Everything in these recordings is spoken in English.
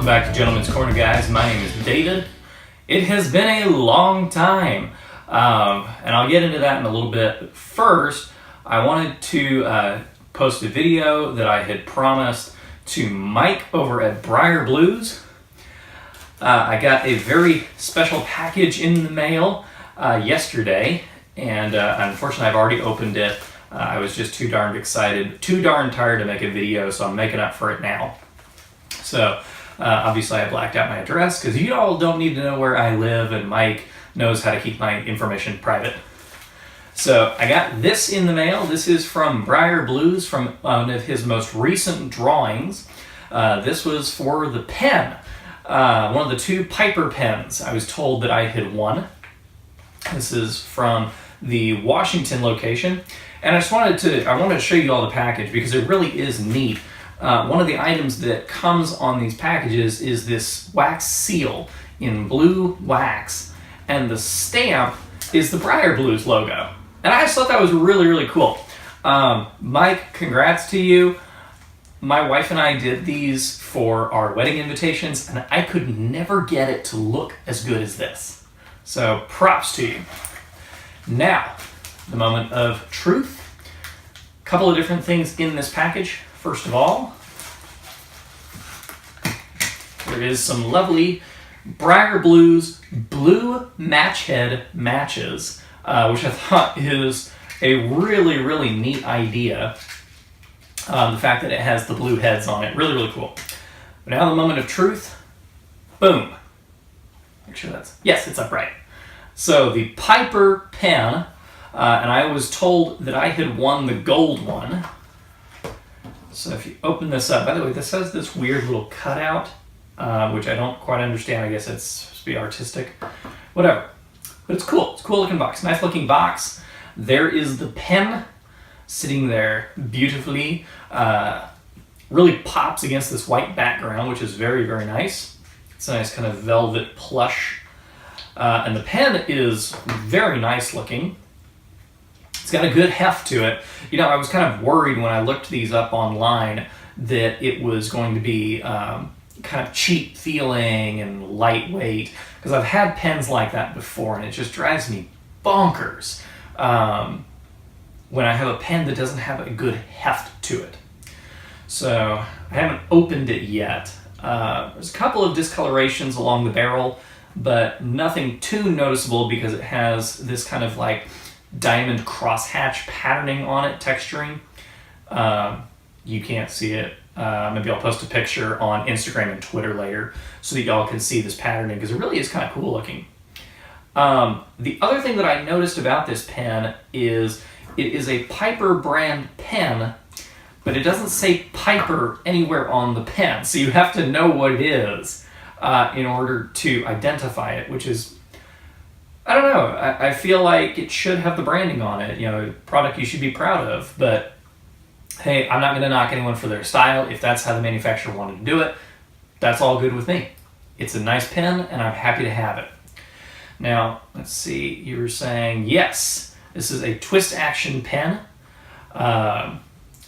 Welcome back to Gentleman's Corner, guys. My name is David. It has been a long time, and I'll get into that in a little bit. But first, I wanted to post a video that I had promised to Mike over at Briar Blues. I got a very special package in the mail yesterday, and unfortunately I've already opened it. I was just too darn excited, too darn tired to make a video, so I'm making up for it now. So obviously I blacked out my address because you all don't need to know where I live, and Mike knows how to keep my information private. So I got this in the mail. This is from Briar Blues, from one of his most recent drawings. This was for the pen, one of the two Piper pens I was told that I had won. This is from the Washington location, and I wanted to show you all the package because it really is neat. One of the items that comes on these packages is this wax seal in blue wax, and the stamp is the Briar Blues logo. And I just thought that was really, really cool. Mike, congrats to you. My wife and I did these for our wedding invitations, and I could never get it to look as good as this. So props to you. Now, the moment of truth. A couple of different things in this package. First of all, there is some lovely Briar Blues blue match head matches, which I thought is a really, really neat idea. The fact that it has the blue heads on it, really, really cool. But now the moment of truth. Boom. Make sure yes, it's upright. So the Piper pen, and I was told that I had won the gold one. So if you open this up, by the way, this has this weird little cutout, which I don't quite understand. I guess it's supposed to be artistic. Whatever. But it's cool. It's a cool looking box. Nice looking box. There is the pen sitting there beautifully. Really pops against this white background, which is very, very nice. It's a nice kind of velvet plush. And the pen is very nice looking. It's got a good heft to it. You know, I was kind of worried when I looked these up online that it was going to be kind of cheap feeling and lightweight, because I've had pens like that before, and it just drives me bonkers when I have a pen that doesn't have a good heft to it. So I haven't opened it yet. There's a couple of discolorations along the barrel, but nothing too noticeable because it has this kind of like diamond crosshatch patterning on it, texturing. You can't see it. Maybe I'll post a picture on Instagram and Twitter later so that y'all can see this patterning, because it really is kind of cool looking. The other thing that I noticed about this pen is it is a Piper brand pen, but it doesn't say Piper anywhere on the pen, so you have to know what it is in order to identify it, which is, I don't know, I feel like it should have the branding on it, you know, a product you should be proud of, but hey, I'm not going to knock anyone for their style. If that's how the manufacturer wanted to do it, that's all good with me. It's a nice pen, and I'm happy to have it. Now, let's see, you were saying, yes, this is a twist action pen.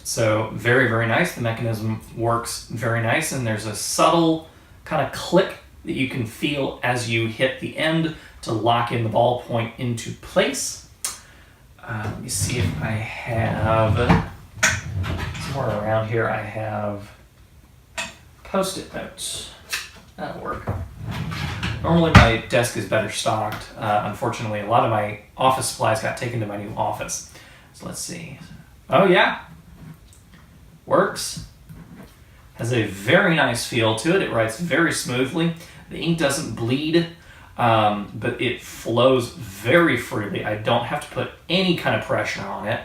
So very, very nice. The mechanism works very nice, and there's a subtle kind of click that you can feel as you hit the end to lock in the ballpoint into place. Let me see if I have, somewhere around here I have Post-it notes. That'll work. Normally my desk is better stocked. Unfortunately, a lot of my office supplies got taken to my new office. So let's see. Oh yeah, works. Has a very nice feel to it. It writes very smoothly. The ink doesn't bleed, but it flows very freely. I don't have to put any kind of pressure on it.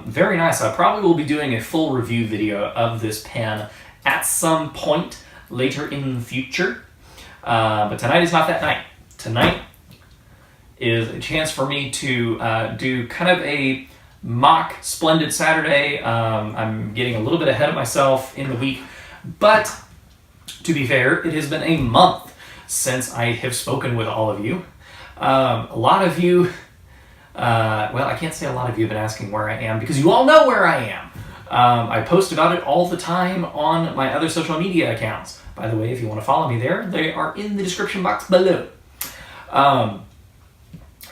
Very nice. I probably will be doing a full review video of this pen at some point later in the future. But tonight is not that night. Tonight is a chance for me to do kind of a mock Splendid Saturday. I'm getting a little bit ahead of myself in the week, but to be fair, it has been a month since I have spoken with all of you. A lot of you, well, I can't say a lot of you have been asking where I am, because you all know where I am. I post about it all the time on my other social media accounts. By the way, if you want to follow me there, they are in the description box below.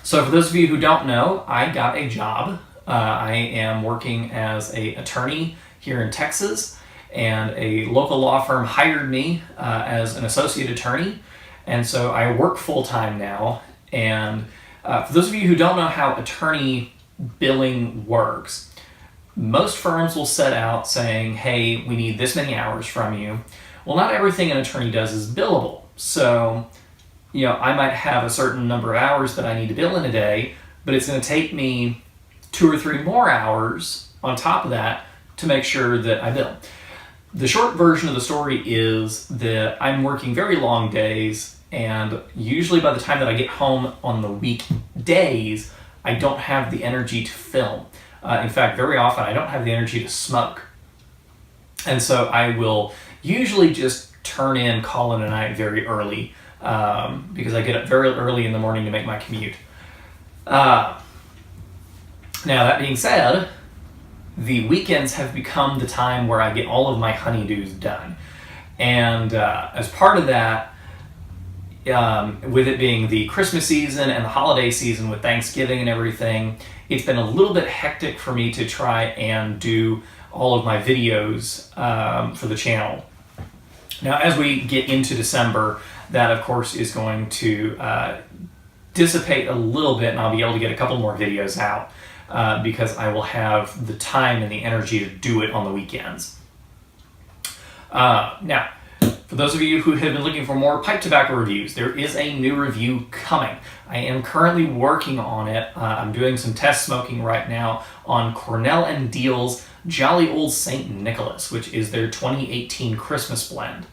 So for those of you who don't know, I got a job. I am working as an attorney here in Texas, and a local law firm hired me as an associate attorney, and so I work full-time now. And for those of you who don't know how attorney billing works, most firms will set out saying, hey, we need this many hours from you. Well, not everything an attorney does is billable. So, I might have a certain number of hours that I need to bill in a day, but it's going to take me 2 or 3 more hours on top of that to make sure that I bill. The short version of the story is that I'm working very long days, and usually by the time that I get home on the weekdays, I don't have the energy to film. In fact, very often I don't have the energy to smoke. And so I will usually just call it a night very early, because I get up very early in the morning to make my commute. Now, that being said, the weekends have become the time where I get all of my honeydews done. And as part of that, with it being the Christmas season and the holiday season with Thanksgiving and everything, it's been a little bit hectic for me to try and do all of my videos for the channel. Now, as we get into December, that of course is going to dissipate a little bit, and I'll be able to get a couple more videos out because I will have the time and the energy to do it on the weekends. Now, for those of you who have been looking for more pipe tobacco reviews, there is a new review coming. I am currently working on it. I'm doing some test smoking right now on Cornell & Deal's Jolly Old St. Nicholas, which is their 2018 Christmas blend.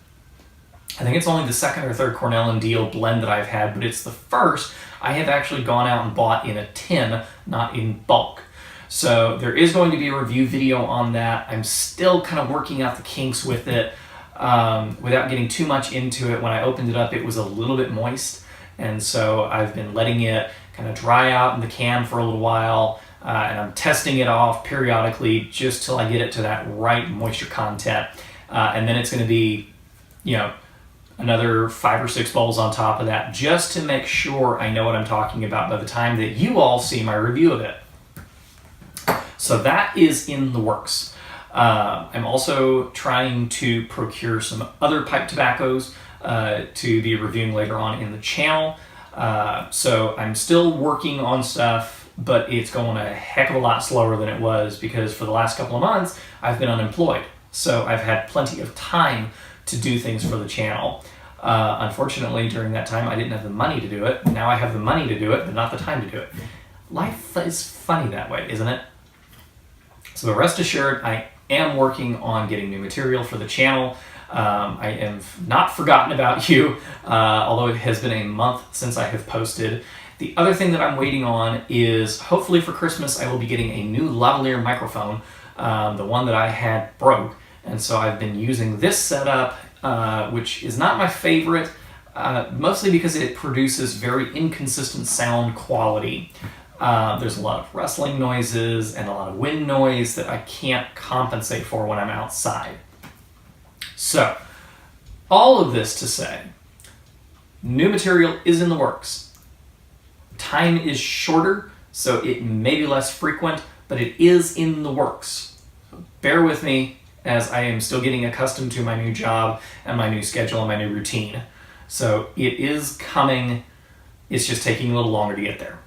I think it's only the second or third Cornell & Deal blend that I've had, but it's the first I have actually gone out and bought in a tin, not in bulk. So there is going to be a review video on that. I'm still kind of working out the kinks with it. Without getting too much into it, when I opened it up, it was a little bit moist. And so I've been letting it kind of dry out in the can for a little while. And I'm testing it off periodically just till I get it to that right moisture content. And then it's going to be, another 5 or 6 bowls on top of that, just to make sure I know what I'm talking about by the time that you all see my review of it. So that is in the works. I'm also trying to procure some other pipe tobaccos to be reviewing later on in the channel. So I'm still working on stuff, but it's going a heck of a lot slower than it was because for the last couple of months, I've been unemployed. So I've had plenty of time to do things for the channel. Unfortunately, during that time, I didn't have the money to do it. Now I have the money to do it, but not the time to do it. Life is funny that way, isn't it? So rest assured, I am working on getting new material for the channel. I have not forgotten about you, although it has been a month since I have posted. The other thing that I'm waiting on is, hopefully for Christmas, I will be getting a new lavalier microphone. The one that I had broke. And so I've been using this setup, which is not my favorite, mostly because it produces very inconsistent sound quality. There's a lot of rustling noises and a lot of wind noise that I can't compensate for when I'm outside. So, all of this to say, new material is in the works. Time is shorter, so it may be less frequent, but it is in the works. So bear with me as I am still getting accustomed to my new job and my new schedule and my new routine. So it is coming, it's just taking a little longer to get there.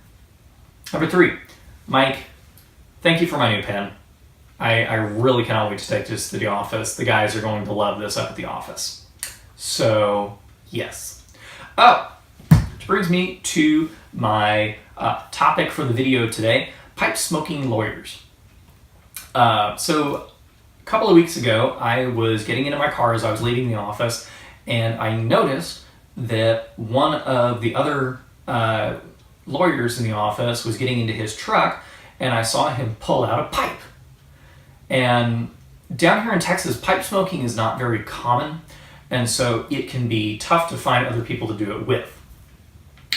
Number 3, Mike, thank you for my new pen. I really cannot wait to take this to the office. The guys are going to love this up at the office. So, yes. Oh, which brings me to my topic for the video today, pipe smoking lawyers. So a couple of weeks ago, I was getting into my car as I was leaving the office, and I noticed that one of the other lawyers in the office was getting into his truck, and I saw him pull out a pipe. And down here in Texas, pipe smoking is not very common, and so it can be tough to find other people to do it with.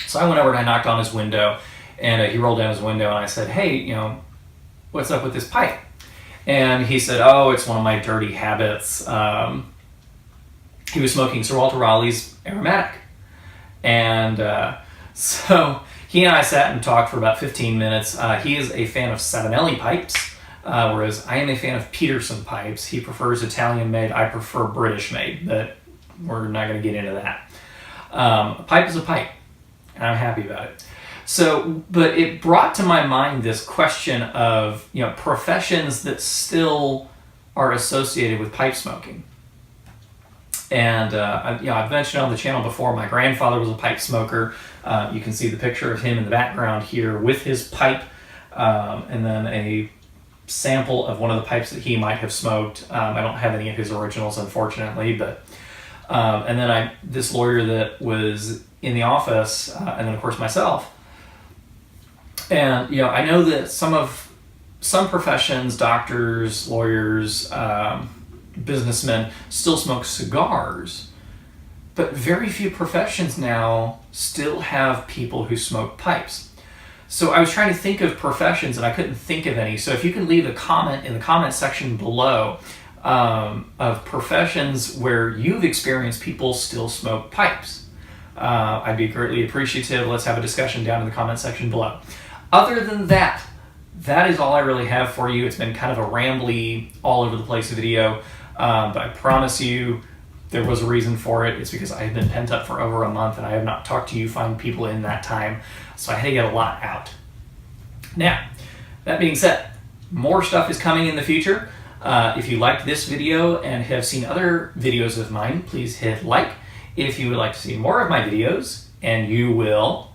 So I went over and I knocked on his window, and he rolled down his window, and I said, hey, what's up with this pipe? And he said, oh, it's one of my dirty habits. he was smoking Sir Walter Raleigh's Aromatic. And so he and I sat and talked for about 15 minutes. He is a fan of Savinelli pipes, whereas I am a fan of Peterson pipes. He prefers Italian-made. I prefer British-made, but we're not going to get into that. A pipe is a pipe, and I'm happy about it. So, but it brought to my mind this question of, professions that still are associated with pipe smoking. And I've mentioned on the channel before, my grandfather was a pipe smoker. You can see the picture of him in the background here with his pipe, and then a sample of one of the pipes that he might have smoked. I don't have any of his originals, unfortunately, but and then this lawyer that was in the office, and then of course myself. And I know that some professions, doctors, lawyers, businessmen still smoke cigars, but very few professions now still have people who smoke pipes. So I was trying to think of professions and I couldn't think of any. So if you can leave a comment in the comment section below of professions where you've experienced people still smoke pipes, I'd be greatly appreciative. Let's have a discussion down in the comment section below. Other than that, that is all I really have for you. It's been kind of a rambly, all over the place video, but I promise you there was a reason for it. It's because I have been pent up for over a month and I have not talked to you fine people in that time, so I had to get a lot out. Now, that being said, more stuff is coming in the future. If you liked this video and have seen other videos of mine, please hit like. If you would like to see more of my videos, and you will,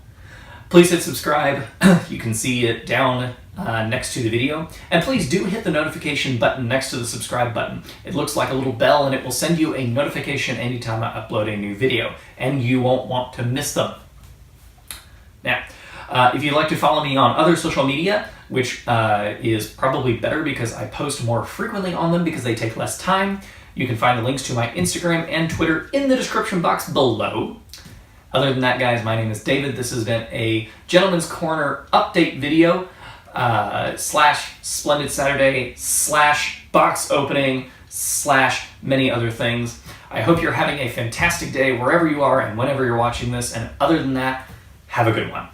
please hit subscribe. You can see it down next to the video. And please do hit the notification button next to the subscribe button. It looks like a little bell and it will send you a notification anytime I upload a new video, and you won't want to miss them. Now, if you'd like to follow me on other social media, which is probably better because I post more frequently on them because they take less time, you can find the links to my Instagram and Twitter in the description box below. Other than that, guys, my name is David. This has been a Gentleman's Corner update video / Splendid Saturday / box opening / many other things. I hope you're having a fantastic day wherever you are and whenever you're watching this. And other than that, have a good one.